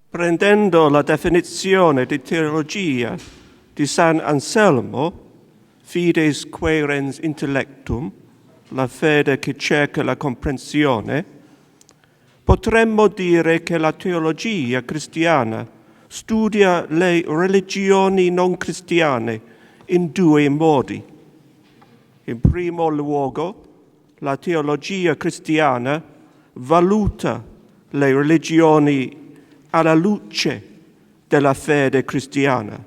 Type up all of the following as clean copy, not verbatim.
Prendendo la definizione di teologia di San Anselmo, fides quaerens intellectum, la fede che cerca la comprensione, potremmo dire che la teologia cristiana studia le religioni non cristiane in due modi. In primo luogo, la teologia cristiana valuta le religioni alla luce della fede cristiana,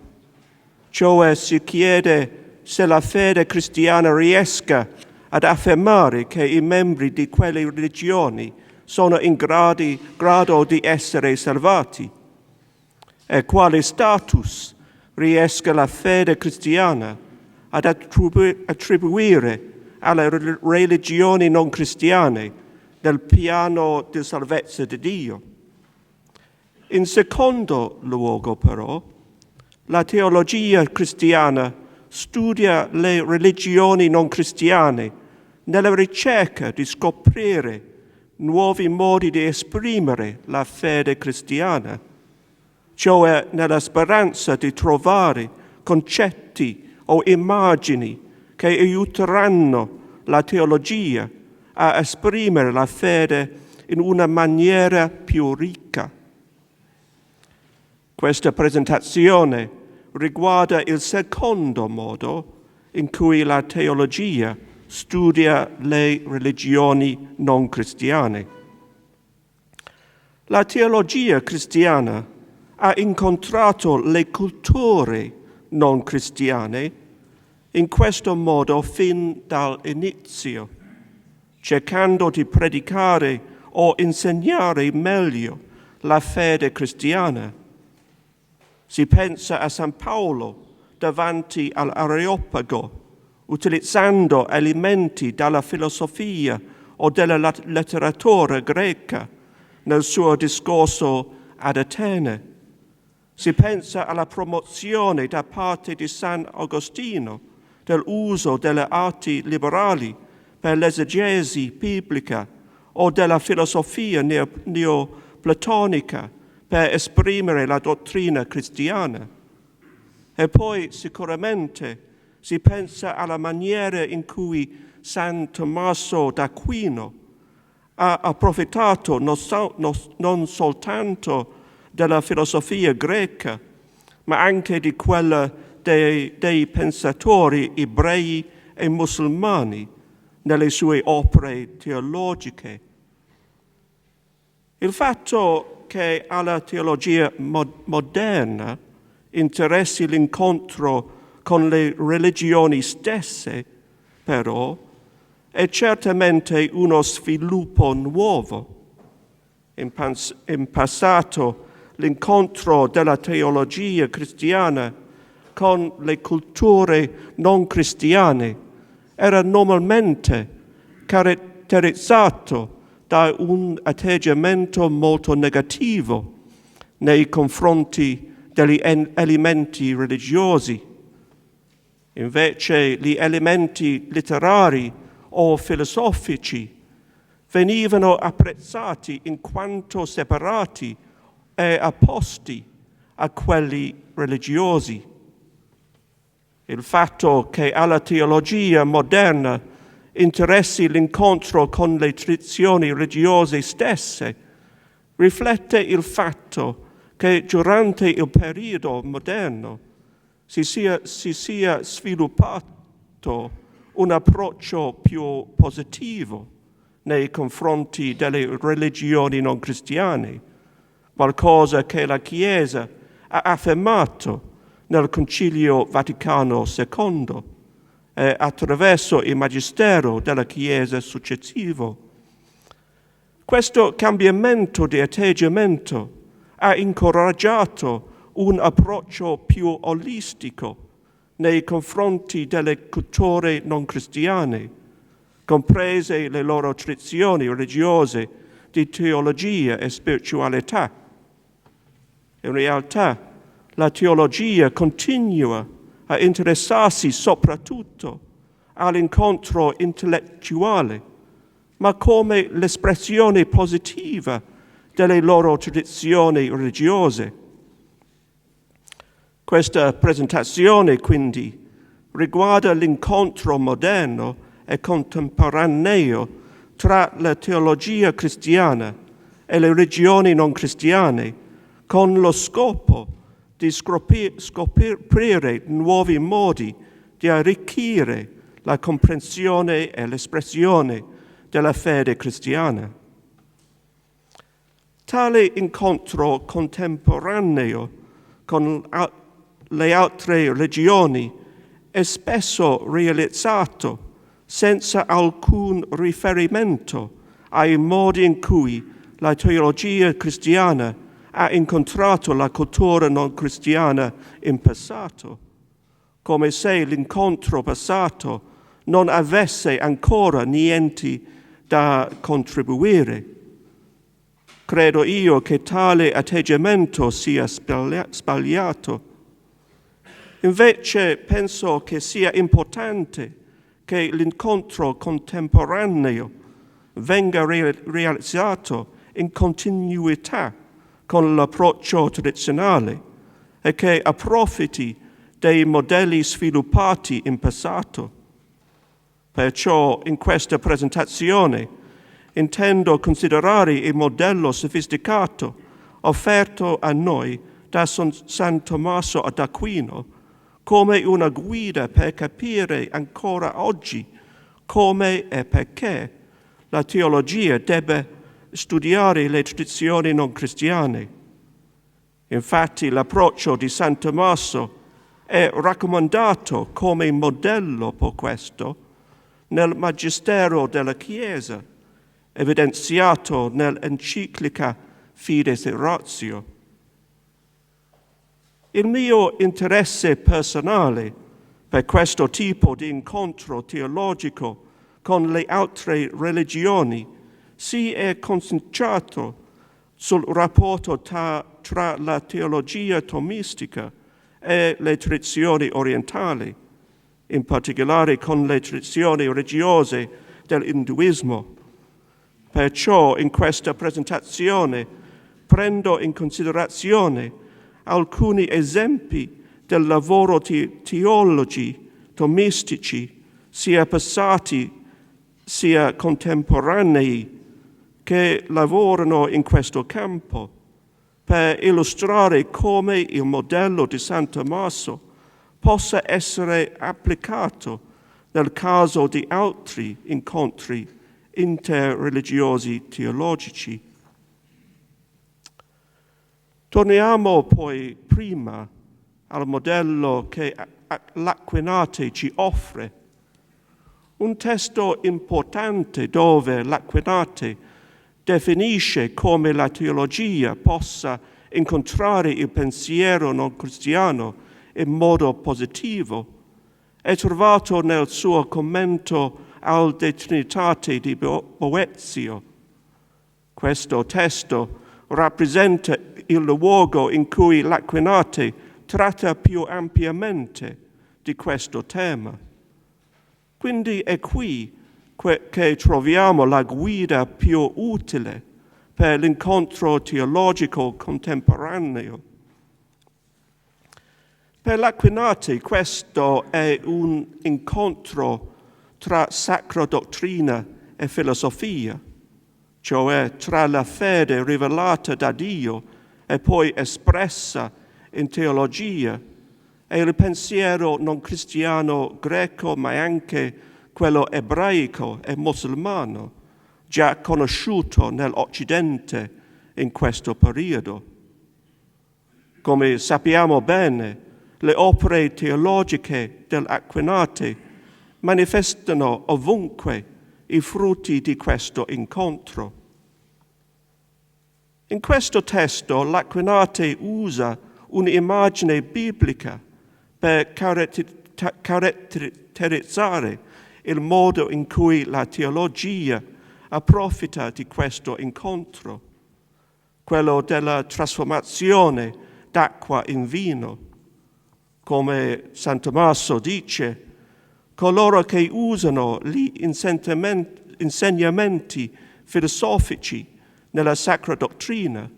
cioè si chiede se la fede cristiana riesca ad affermare che i membri di quelle religioni sono in grado di essere salvati e quale status riesca la fede cristiana ad attribuire alle religioni non cristiane nel piano di salvezza di Dio. In secondo luogo, però, la teologia cristiana studia le religioni non cristiane nella ricerca di scoprire nuovi modi di esprimere la fede cristiana, cioè nella speranza di trovare concetti o immagini che aiuteranno la teologia a esprimere la fede in una maniera più ricca. Questa presentazione riguarda il secondo modo in cui la teologia studia le religioni non cristiane. La teologia cristiana ha incontrato le culture non cristiane in questo modo fin dall'inizio, cercando di predicare o insegnare meglio la fede cristiana. Si pensa a San Paolo davanti all'Areopago, utilizzando elementi dalla filosofia o della letteratura greca nel suo discorso ad Atene. Si pensa alla promozione da parte di San Agostino dell'uso delle arti liberali per l'esegesi biblica o della filosofia neoplatonica per esprimere la dottrina cristiana. E poi sicuramente si pensa alla maniera in cui San Tommaso d'Aquino ha approfittato non soltanto della filosofia greca, ma anche di quella dei pensatori ebrei e musulmani nelle sue opere teologiche. Il fatto che alla teologia moderna interessi l'incontro con le religioni stesse, però, è certamente uno sviluppo nuovo. In passato l'incontro della teologia cristiana con le culture non cristiane era normalmente caratterizzato da un atteggiamento molto negativo nei confronti degli elementi religiosi. Invece gli elementi letterari o filosofici venivano apprezzati in quanto separati e opposti a quelli religiosi. Il fatto che alla teologia moderna interessi l'incontro con le tradizioni religiose stesse riflette il fatto che durante il periodo moderno si sia sviluppato un approccio più positivo nei confronti delle religioni non cristiane, qualcosa che la Chiesa ha affermato nel Concilio Vaticano II e attraverso il magistero della Chiesa successivo. Questo cambiamento di atteggiamento ha incoraggiato un approccio più olistico nei confronti delle culture non cristiane, comprese le loro tradizioni religiose di teologia e spiritualità. In realtà, la teologia continua a interessarsi soprattutto all'incontro intellettuale, ma come l'espressione positiva delle loro tradizioni religiose. Questa presentazione, quindi, riguarda l'incontro moderno e contemporaneo tra la teologia cristiana e le religioni non cristiane, con lo scopo di scoprire nuovi modi di arricchire la comprensione e l'espressione della fede cristiana. Tale incontro contemporaneo con le altre religioni è spesso realizzato senza alcun riferimento ai modi in cui la teologia cristiana ha incontrato la cultura non cristiana in passato, come se l'incontro passato non avesse ancora niente da contribuire. Credo io che tale atteggiamento sia sbagliato. Invece penso che sia importante che l'incontro contemporaneo venga realizzato in continuità con l'approccio tradizionale e che approfitti dei modelli sviluppati in passato. Perciò in questa presentazione intendo considerare il modello sofisticato offerto a noi da San Tommaso d'Aquino come una guida per capire ancora oggi come e perché la teologia debba studiare le tradizioni non cristiane. Infatti l'approccio di San Tommaso è raccomandato come modello per questo nel Magistero della Chiesa, evidenziato nell'enciclica Fides et Ratio. Il mio interesse personale per questo tipo di incontro teologico con le altre religioni si è concentrato sul rapporto tra la teologia tomistica e le tradizioni orientali, in particolare con le tradizioni religiose dell'induismo. Perciò in questa presentazione prendo in considerazione alcuni esempi del lavoro di teologi tomistici, sia passati sia contemporanei, che lavorano in questo campo, per illustrare come il modello di San Tommaso possa essere applicato nel caso di altri incontri interreligiosi teologici. Torniamo poi prima al modello che l'Aquinate ci offre, un testo importante dove l'Aquinate definisce come la teologia possa incontrare il pensiero non cristiano in modo positivo, è trovato nel suo commento al De Trinitate di Boezio. Questo testo rappresenta il luogo in cui l'Aquinate tratta più ampiamente di questo tema. Quindi è qui che troviamo la guida più utile per l'incontro teologico contemporaneo. Per l'Aquinate questo è un incontro tra sacra dottrina e filosofia, cioè tra la fede rivelata da Dio e poi espressa in teologia e il pensiero non cristiano greco, ma anche quello ebraico e musulmano, già conosciuto nell'Occidente in questo periodo. Come sappiamo bene, le opere teologiche dell'Aquinate manifestano ovunque i frutti di questo incontro. In questo testo l'Aquinate usa un'immagine biblica per caratterizzare il modo in cui la teologia approfitta di questo incontro, quello della trasformazione d'acqua in vino. Come San Tommaso dice, coloro che usano gli insegnamenti filosofici nella sacra dottrina,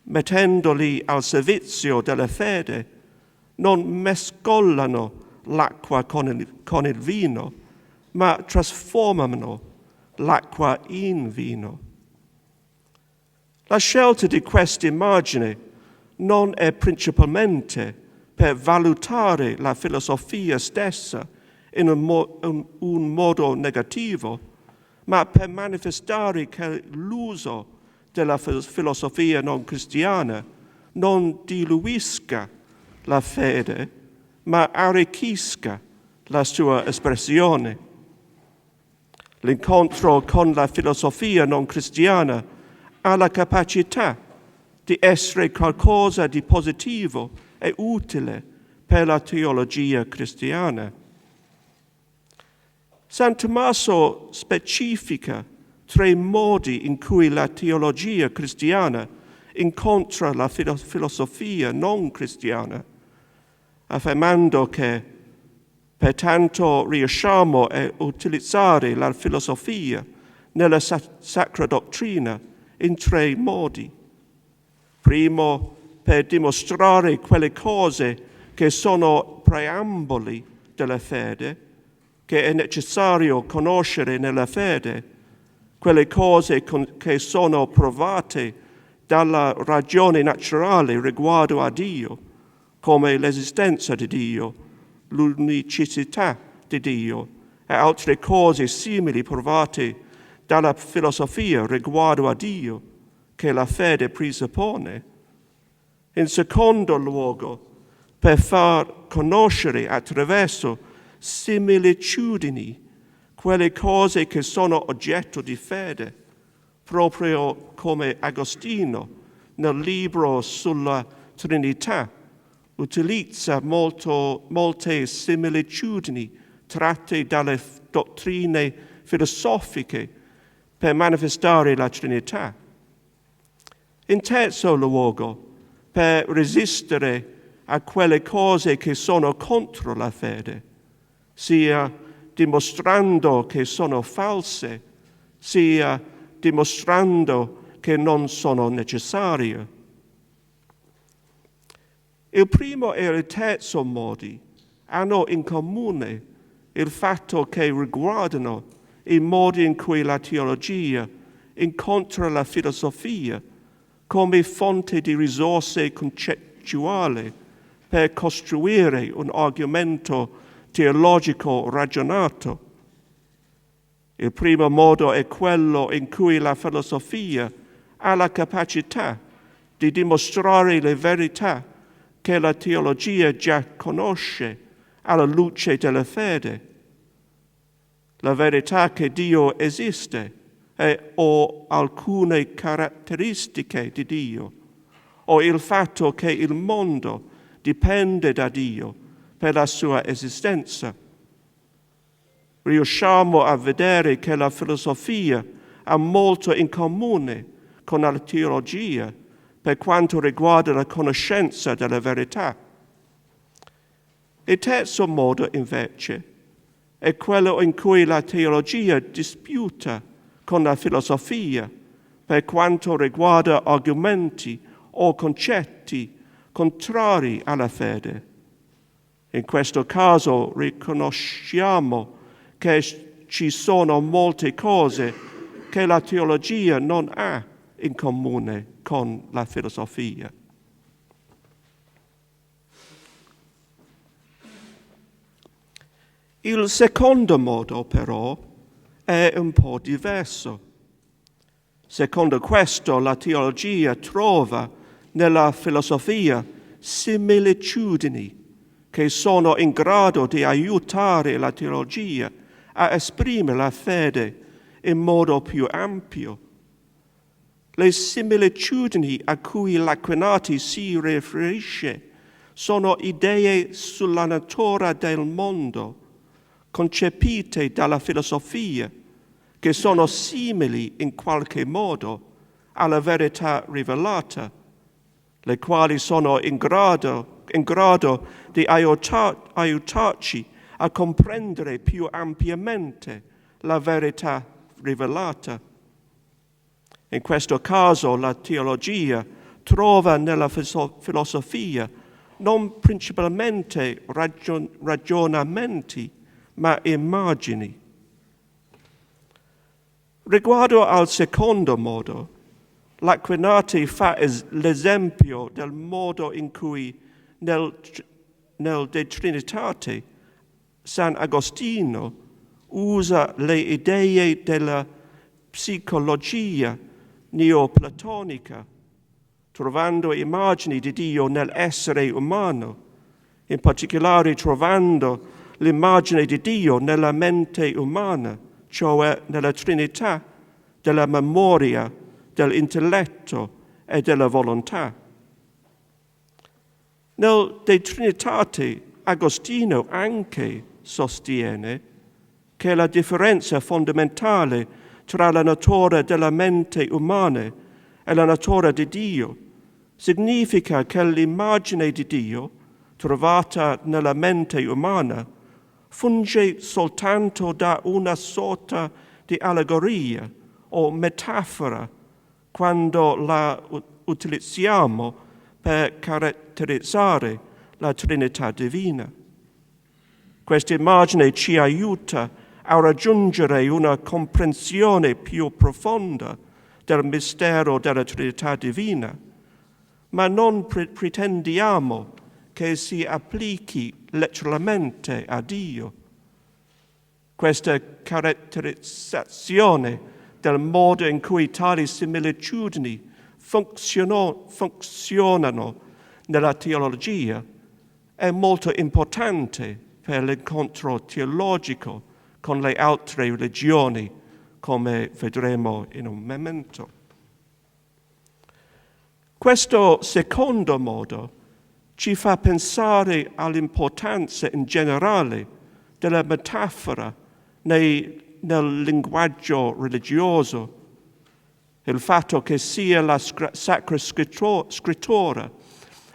mettendoli al servizio della fede, non mescolano l'acqua con il vino, ma trasformano l'acqua in vino. La scelta di questa immagine non è principalmente per valutare la filosofia stessa in un modo negativo, ma per manifestare che l'uso della filosofia non cristiana non diluisca la fede, ma arricchisca la sua espressione. L'incontro con la filosofia non cristiana ha la capacità di essere qualcosa di positivo e utile per la teologia cristiana. San Tommaso specifica 3 modi in cui la teologia cristiana incontra la filosofia non cristiana, affermando che pertanto riusciamo a utilizzare la filosofia nella sacra dottrina in 3 modi. Primo, per dimostrare quelle cose che sono preamboli della fede, che è necessario conoscere nella fede, quelle cose che sono provate dalla ragione naturale riguardo a Dio, come l'esistenza di Dio, l'unicità di Dio e altre cose simili provate dalla filosofia riguardo a Dio che la fede presuppone. In secondo luogo, per far conoscere attraverso similitudini quelle cose che sono oggetto di fede, proprio come Agostino nel libro sulla Trinità utilizza molte similitudini tratte dalle dottrine filosofiche per manifestare la Trinità. In terzo luogo, per resistere a quelle cose che sono contro la fede, sia dimostrando che sono false, sia dimostrando che non sono necessarie. Il primo e il terzo modi hanno in comune il fatto che riguardano i modi in cui la teologia incontra la filosofia come fonte di risorse concettuali per costruire un argomento teologico ragionato. Il primo modo è quello in cui la filosofia ha la capacità di dimostrare le verità che la teologia già conosce alla luce della fede. La verità che Dio esiste o alcune caratteristiche di Dio, o il fatto che il mondo dipende da Dio per la sua esistenza. Riusciamo a vedere che la filosofia ha molto in comune con la teologia per quanto riguarda la conoscenza della verità. Il terzo modo, invece, è quello in cui la teologia disputa con la filosofia per quanto riguarda argomenti o concetti contrari alla fede. In questo caso riconosciamo che ci sono molte cose che la teologia non ha in comune con la filosofia. Il secondo modo, però, è un po' diverso. Secondo questo, la teologia trova nella filosofia similitudini che sono in grado di aiutare la teologia a esprimere la fede in modo più ampio. Le similitudini a cui l'Aquinati si riferisce sono idee sulla natura del mondo, concepite dalla filosofia, che sono simili in qualche modo alla verità rivelata, le quali sono in grado di aiutarci a comprendere più ampiamente la verità rivelata. In questo caso la teologia trova nella filosofia non principalmente ragionamenti, ma immagini. Riguardo al secondo modo, l'Aquinati fa l'esempio del modo in cui nel De Trinitate San Agostino usa le idee della psicologia neoplatonica, trovando immagini di Dio nell'essere umano, in particolare trovando l'immagine di Dio nella mente umana, cioè nella Trinità della memoria, dell'intelletto e della volontà. Nel De Trinitate Agostino anche sostiene che la differenza fondamentale tra la natura della mente umana e la natura di Dio significa che l'immagine di Dio, trovata nella mente umana, funge soltanto da una sorta di allegoria o metafora quando la utilizziamo per caratterizzare la Trinità divina. Questa immagine ci aiuta a raggiungere una comprensione più profonda del mistero della Trinità divina, ma non pretendiamo che si applichi letteralmente a Dio. Questa caratterizzazione del modo in cui tali similitudini funzionano nella teologia è molto importante per l'incontro teologico con le altre religioni, come vedremo in un momento. Questo secondo modo ci fa pensare all'importanza in generale della metafora nel linguaggio religioso, il fatto che sia la sacra scrittura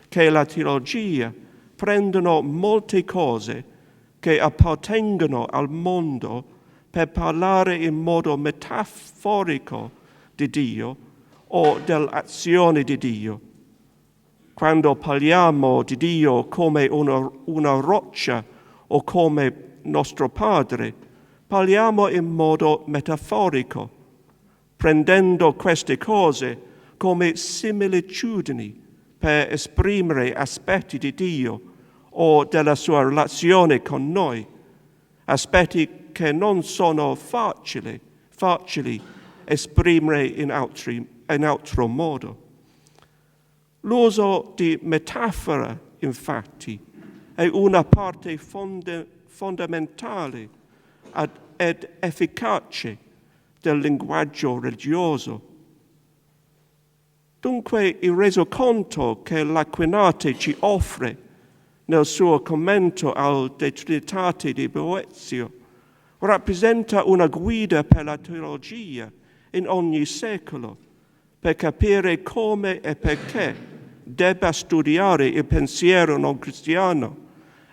che la teologia prendono molte cose che appartengono al mondo per parlare in modo metaforico di Dio o dell'azione di Dio. Quando parliamo di Dio come una roccia o come nostro Padre, parliamo in modo metaforico, prendendo queste cose come similitudini per esprimere aspetti di Dio o della sua relazione con noi, aspetti che non sono facili esprimere in altro modo. L'uso di metafora, infatti, è una parte fondamentale ed efficace del linguaggio religioso. Dunque il resoconto che l'Aquinati ci offre nel suo commento al De Trinitate di Boezio rappresenta una guida per la teologia in ogni secolo, per capire come e perché debba studiare il pensiero non cristiano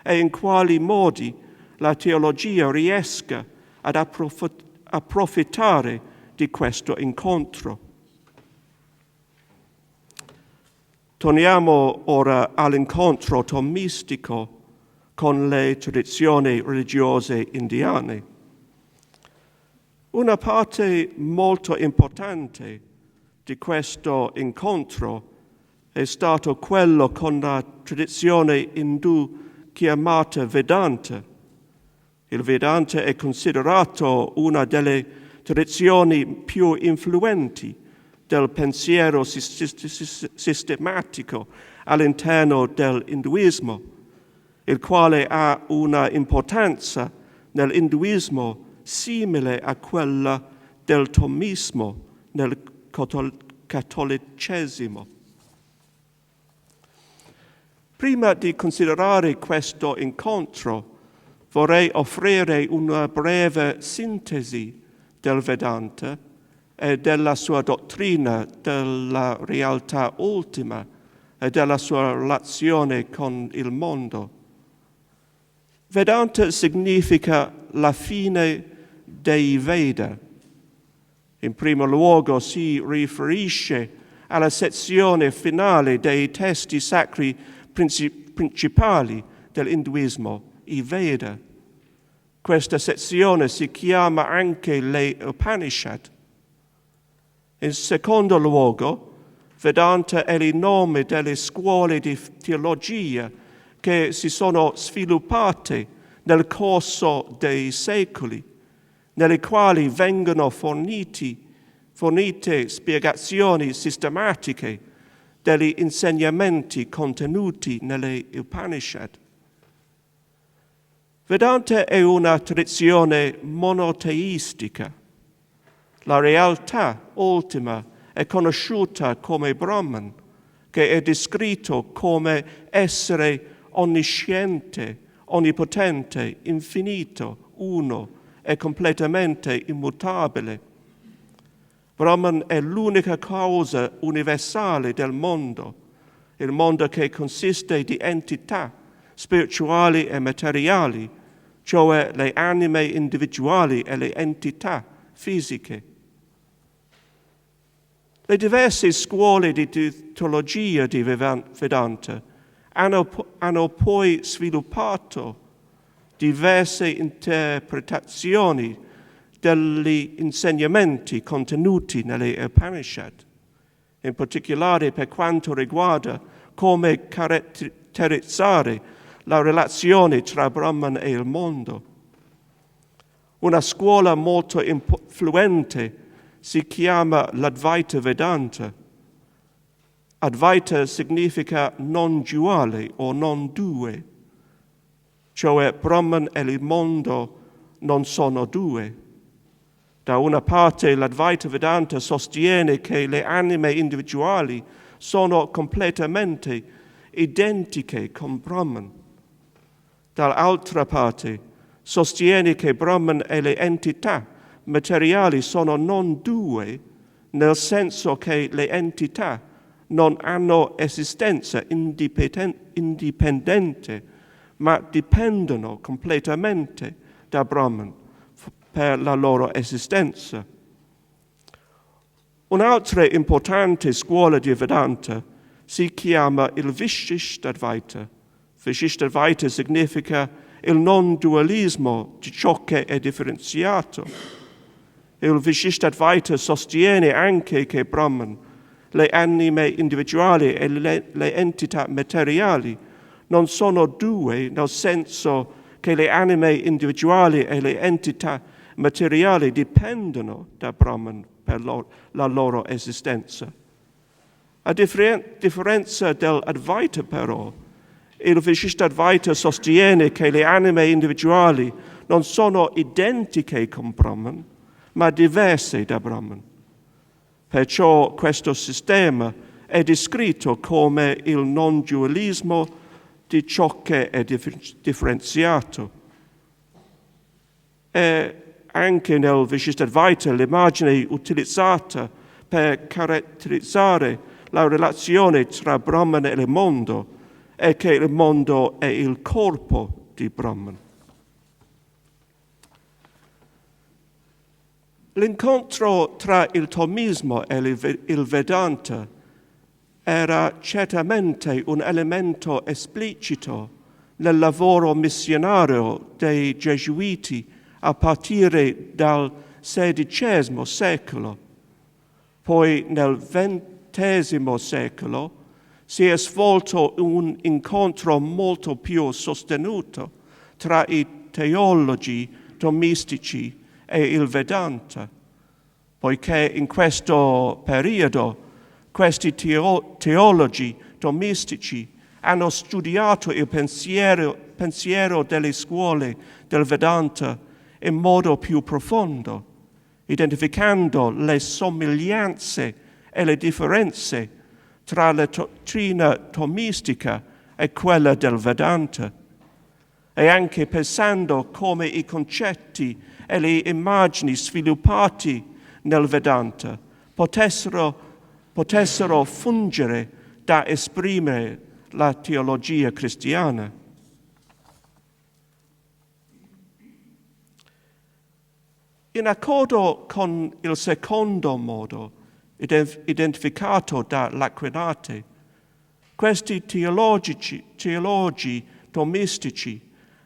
e in quali modi la teologia riesca ad approfittare di questo incontro. Torniamo ora all'incontro tomistico con le tradizioni religiose indiane. Una parte molto importante di questo incontro è stato quello con la tradizione indù chiamata Vedanta. Il Vedanta è considerato una delle tradizioni più influenti del pensiero sistematico all'interno dell'induismo, il quale ha una importanza nell'induismo simile a quella del tomismo nel cattolicesimo. Prima di considerare questo incontro, vorrei offrire una breve sintesi del Vedanta e della sua dottrina della realtà ultima e della sua relazione con il mondo. Vedanta significa la fine dei Veda. In primo luogo si riferisce alla sezione finale dei testi sacri principali dell'induismo, i Veda. Questa sezione si chiama anche le Upanishad. In secondo luogo, Vedanta è il nome delle scuole di teologia che si sono sviluppate nel corso dei secoli, nelle quali vengono fornite spiegazioni sistematiche degli insegnamenti contenuti nelle Upanishad. Vedanta è una tradizione monoteistica. La realtà ultima è conosciuta come Brahman, che è descritto come essere onnisciente, onnipotente, infinito, uno e completamente immutabile. Brahman è l'unica causa universale del mondo, il mondo che consiste di entità spirituali e materiali, cioè le anime individuali e le entità fisiche. Le diverse scuole di teologia di Vedanta hanno poi sviluppato diverse interpretazioni degli insegnamenti contenuti nelle Upanishad, in particolare per quanto riguarda come caratterizzare la relazione tra Brahman e il mondo. Una scuola molto influente si chiama l'Advaita Vedanta. Advaita significa non duale o non due, cioè Brahman e il mondo non sono due. Da una parte l'Advaita Vedanta sostiene che le anime individuali sono completamente identiche con Brahman. Dall'altra parte sostiene che Brahman e le entità materiali sono non due, nel senso che le entità non hanno esistenza indipendente, ma dipendono completamente da Brahman per la loro esistenza. Un'altra importante scuola di Vedanta si chiama il Vishishtadvaita. Vishishtadvaita significa il non dualismo di ciò che è differenziato. Il Vishishtadvaita sostiene anche che Brahman, le anime individuali e le entità materiali non sono due, nel senso che le anime individuali e le entità materiali dipendono da Brahman per la loro esistenza. A differenza dell'Advaita però, il Vishishtadvaita sostiene che le anime individuali non sono identiche con Brahman, ma diverse da Brahman. Perciò questo sistema è descritto come il non dualismo di ciò che è differenziato. E anche nel Vishishtadvaita l'immagine utilizzata per caratterizzare la relazione tra Brahman e il mondo è che il mondo è il corpo di Brahman. L'incontro tra il Thomismo e il Vedanta era certamente un elemento esplicito nel lavoro missionario dei Gesuiti a partire dal XVI secolo. Poi nel XX secolo si è svolto un incontro molto più sostenuto tra i teologi thomistici e il Vedanta, poiché in questo periodo questi teologi thomistici hanno studiato il pensiero delle scuole del Vedanta in modo più profondo, identificando le somiglianze e le differenze tra la dottrina thomistica e quella del Vedanta, e anche pensando come i concetti e le immagini sviluppati nel Vedanta potessero fungere da esprimere la teologia cristiana. In accordo con il secondo modo, identificato dall'Aquinate, questi teologi tomistici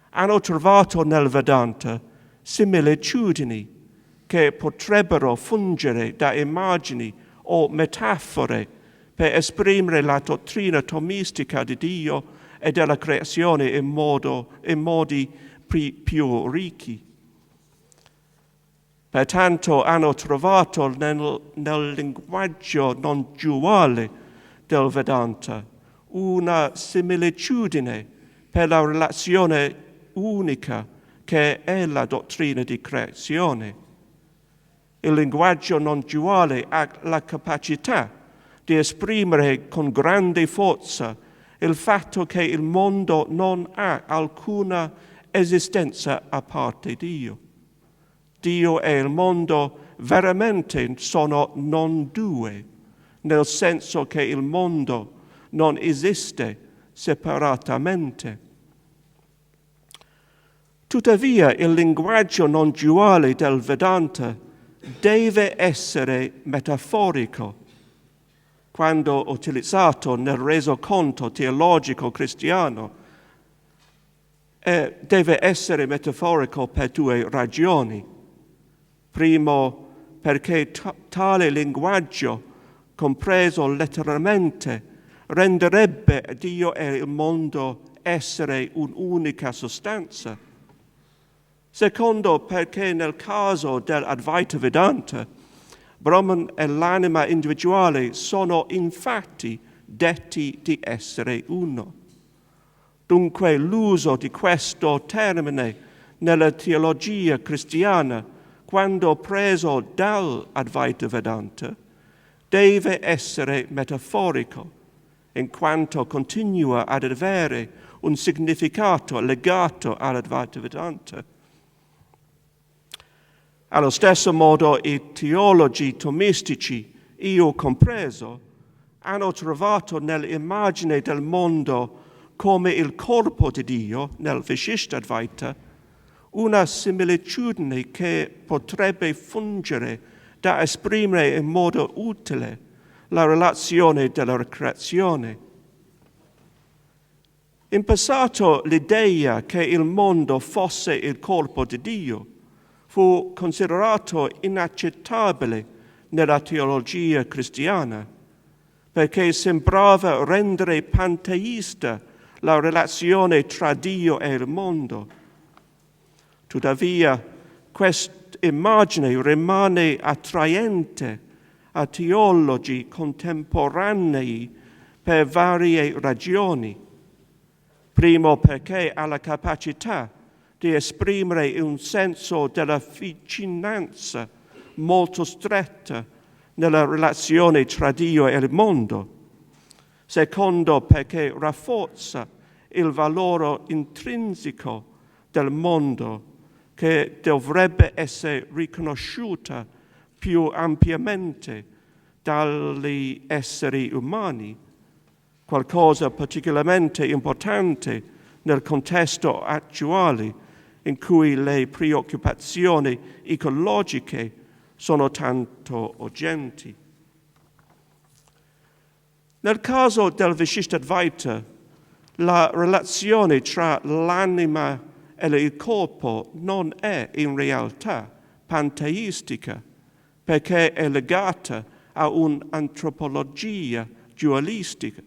hanno trovato nel Vedanta similitudini che potrebbero fungere da immagini o metafore per esprimere la dottrina tomistica di Dio e della creazione in modi più ricchi. Pertanto hanno trovato nel linguaggio non duale del Vedanta una similitudine per la relazione unica che è la dottrina di creazione. Il linguaggio non duale ha la capacità di esprimere con grande forza il fatto che il mondo non ha alcuna esistenza a parte Dio. Dio e il mondo veramente sono non due, nel senso che il mondo non esiste separatamente. Tuttavia, il linguaggio non duale del Vedanta deve essere metaforico. Quando utilizzato nel resoconto teologico cristiano, deve essere metaforico per due ragioni. Primo, perché tale linguaggio, compreso letteralmente, renderebbe Dio e il mondo essere un'unica sostanza. Secondo, perché nel caso dell'Advaita Vedanta, Brahman e l'anima individuale sono infatti detti di essere uno. Dunque l'uso di questo termine nella teologia cristiana, quando preso dall'Advaita Vedanta, deve essere metaforico, in quanto continua ad avere un significato legato all'Advaita Vedanta. Allo stesso modo i teologi tomistici, io compreso, hanno trovato nell'immagine del mondo come il corpo di Dio, nel Vishishtadvaita, una similitudine che potrebbe fungere da esprimere in modo utile la relazione della creazione. In passato l'idea che il mondo fosse il corpo di Dio fu considerato inaccettabile nella teologia cristiana, perché sembrava rendere panteista la relazione tra Dio e il mondo. Tuttavia, questa immagine rimane attraente a teologi contemporanei per varie ragioni. Primo, perché ha la capacità di esprimere un senso della vicinanza molto stretta nella relazione tra Dio e il mondo. Secondo, perché rafforza il valore intrinseco del mondo che dovrebbe essere riconosciuta più ampiamente dagli esseri umani, qualcosa particolarmente importante nel contesto attuale in cui le preoccupazioni ecologiche sono tanto urgenti. Nel caso del Vishishtadvaita, la relazione tra l'anima e il corpo non è in realtà panteistica, perché è legata a un'antropologia dualistica.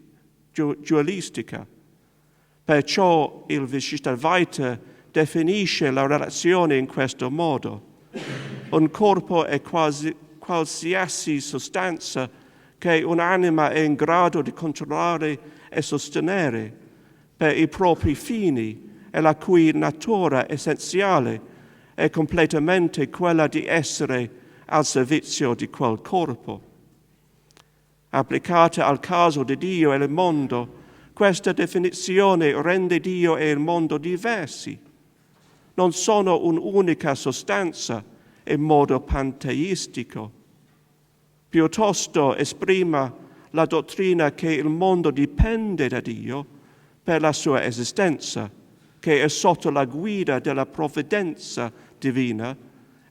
Perciò il Vishishtadvaita definisce la relazione in questo modo. Un corpo è qualsiasi sostanza che un'anima è in grado di controllare e sostenere per i propri fini e la cui natura essenziale è completamente quella di essere al servizio di quel corpo. Applicata al caso di Dio e il mondo, questa definizione rende Dio e il mondo diversi. Non sono un'unica sostanza in modo panteistico. Piuttosto esprima la dottrina che il mondo dipende da Dio per la sua esistenza, che è sotto la guida della provvidenza divina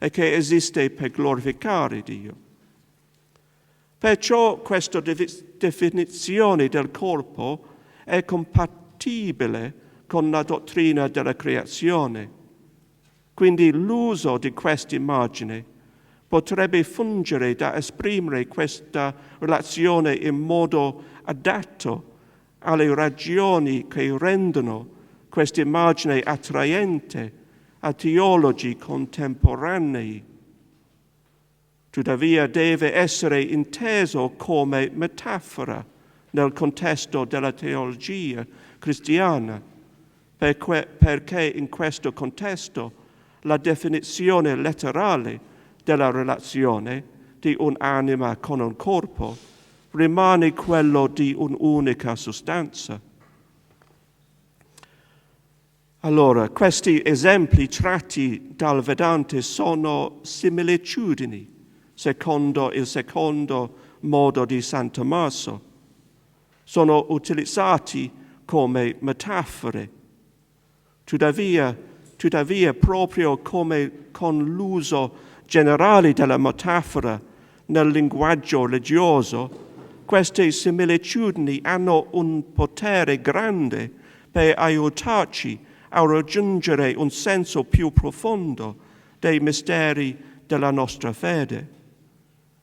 e che esiste per glorificare Dio. Perciò questa definizione del corpo è compatibile con la dottrina della creazione. Quindi l'uso di questa immagine potrebbe fungere da esprimere questa relazione in modo adatto alle ragioni che rendono questa immagine attraente a teologi contemporanei. Tuttavia deve essere inteso come metafora nel contesto della teologia cristiana, perché in questo contesto la definizione letterale della relazione di un'anima con un corpo rimane quello di un'unica sostanza. Allora, questi esempi tratti dal Vedante sono similitudini, secondo il secondo modo di San Tommaso. Sono utilizzati come metafore. Tuttavia, proprio come con l'uso generale della metafora nel linguaggio religioso, queste similitudini hanno un potere grande per aiutarci a raggiungere un senso più profondo dei misteri della nostra fede.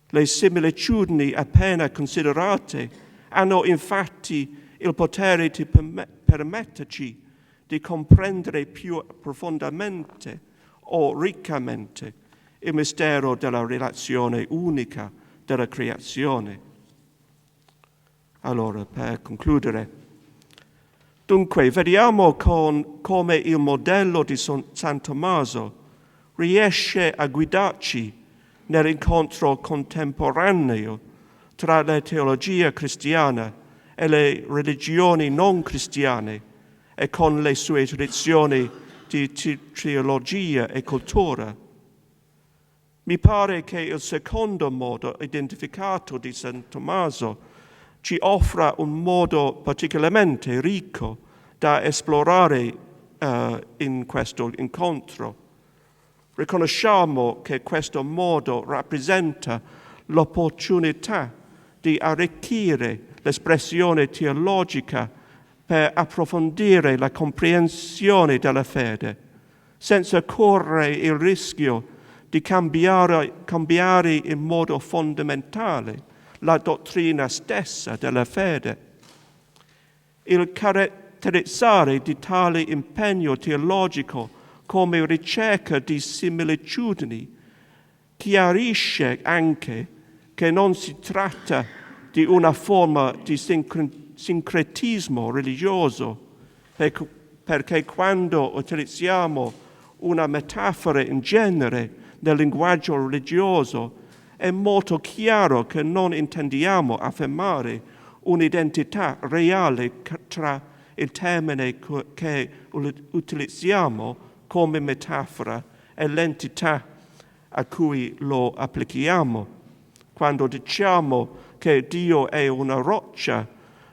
Le similitudini appena considerate hanno infatti il potere di permetterci di comprendere più profondamente o riccamente il mistero della relazione unica della creazione. Allora, per concludere, dunque, vediamo come il modello di San Tommaso riesce a guidarci nell'incontro contemporaneo tra la teologia cristiana e le religioni non cristiane e con le sue tradizioni di teologia e cultura. Mi pare che il secondo modo identificato di San Tommaso ci offra un modo particolarmente ricco da esplorare in questo incontro. Riconosciamo che questo modo rappresenta l'opportunità di arricchire l'espressione teologica per approfondire la comprensione della fede, senza correre il rischio di cambiare in modo fondamentale la dottrina stessa della fede. Il caratterizzare di tale impegno teologico come ricerca di similitudini chiarisce anche che non si tratta di una forma di sincretismo religioso, perché quando utilizziamo una metafora in genere nel linguaggio religioso è molto chiaro che non intendiamo affermare un'identità reale tra il termine che utilizziamo come metafora e l'entità a cui lo applichiamo. Quando diciamo che Dio è una roccia,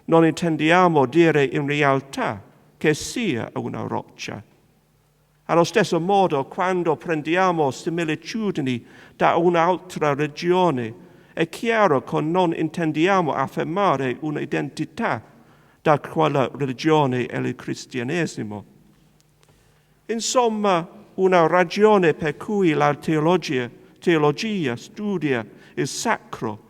non intendiamo dire in realtà che sia una roccia. Allo stesso modo, quando prendiamo similitudini da un'altra religione, è chiaro che non intendiamo affermare un'identità da quella religione e il cristianesimo. Insomma, una ragione per cui la teologia studia il sacro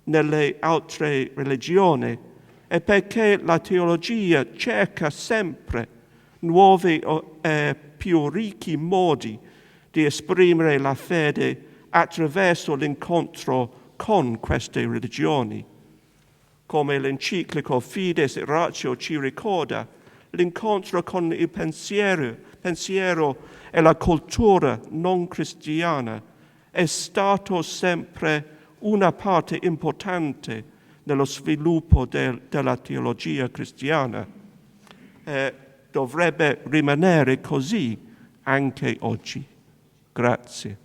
nelle altre religioni è perché la teologia cerca sempre nuovi e più ricchi modi di esprimere la fede attraverso l'incontro con queste religioni. Come l'enciclico Fides et Ratio ci ricorda, l'incontro con il pensiero e la cultura non cristiana è stato sempre una parte importante nello sviluppo della teologia cristiana. Dovrebbe rimanere così anche oggi. Grazie.